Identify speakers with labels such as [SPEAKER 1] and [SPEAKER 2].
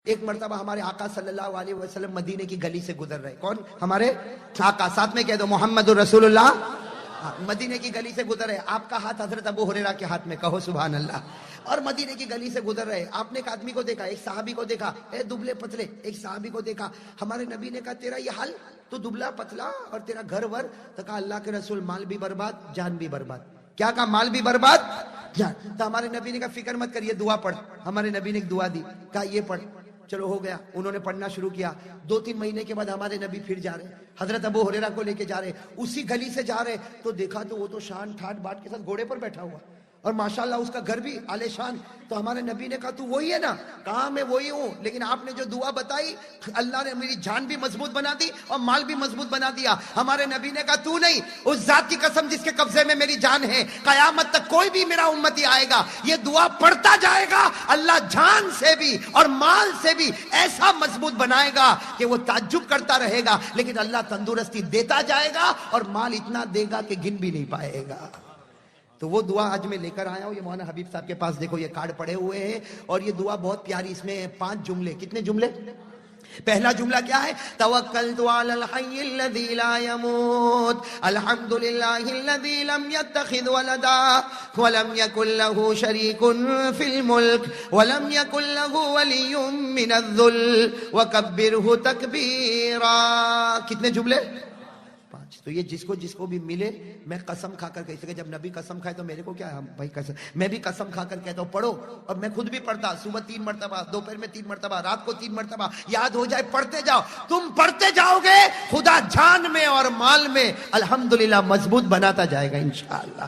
[SPEAKER 1] ایک مرتبہ ہمارے آقا صلی اللہ علیہ وسلم مدینے کی گلی سے گزر رہے. کون؟ ہمارے آقا. ساتھ میں کہہ دو محمد الرسول اللہ. مدینے کی گلی سے گزر رہے. آپ کا ہاتھ حضرت ابو ہریرہ کے ہاتھ میں. کہو سبحان اللہ. اور مدینے کی گلی سے گزر رہے. آپ نے ایک آدمی کو دیکھا, ایک صحابی کو دیکھا, اے دبلے پتلے. ایک صحابی کو دیکھا. ہمارے نبی نے کہا تیرا یہ حال, تو دبلا پتلا اور تیرا گھر ور. تو کہا اللہ کے رسول مال بھی برباد, جان بھی برباد. کیا کہا؟ مال بھی برباد, جان. تو ہمارے نبی نے کہا فکر مت کریے, دعا پڑھ. ہمارے نبی نے ایک دعا دی, کہا یہ پڑھ. چلو ہو گیا, انہوں نے پڑھنا شروع کیا. 2-3 مہینے کے بعد ہمارے نبی پھر جا رہے, حضرت ابو ہریرہ کو لے کے جا رہے. اسی گلی سے جا رہے تو دیکھا تو وہ تو شان ٹھاٹ باٹ کے ساتھ گھوڑے پر بیٹھا ہوا, اور ماشاءاللہ اس کا گھر بھی عالی شان. تو ہمارے نبی نے کہا تو وہی ہے نا؟ کہا میں وہی ہوں, لیکن آپ نے جو دعا بتائی اللہ نے میری جان بھی مضبوط بنا دی اور مال بھی مضبوط بنا دیا. ہمارے نبی نے کہا تو نہیں, اس ذات کی قسم جس کے قبضے میں میری جان ہے, قیامت تک کوئی بھی میرا امتی آئے گا یہ دعا پڑھتا جائے گا, اللہ جان سے بھی اور مال سے بھی ایسا مضبوط بنائے گا کہ وہ تعجب کرتا رہے گا, لیکن اللہ تندرستی دیتا جائے گا اور مال اتنا دے گا کہ گن بھی نہیں پائے گا. تو وہ دعا آج میں لے کر آیا ہوں. یہ مولانا حبیب صاحب کے پاس دیکھو یہ کارڈ پڑے ہوئے ہیں, اور یہ دعا بہت پیاری. اس میں 5 جملے. کتنے جملے؟ پہلا جملہ کیا ہے؟ توکلت علی الحی الذی لا يموت الحمدللہ الذی لم يتخذ ولدا ولم یکن له شریک فی الملک ولم یکن له ولی من الذل وکبرہ تکبیرا. کتنے جملے؟ 5. تو یہ جس کو بھی ملے, میں قسم کھا کر کہتے کہ جب نبی قسم کھائے تو میرے کو کیا ہے بھائی قسم. میں بھی قسم کھا کر کہتا ہوں پڑھو, اور میں خود بھی پڑھتا. صبح 3 مرتبہ, دوپہر میں 3 مرتبہ, رات کو 3 مرتبہ. یاد ہو جائے پڑھتے جاؤ. تم پڑھتے جاؤ گے, خدا جان میں اور مال میں الحمدللہ مضبوط بناتا جائے گا انشاءاللہ.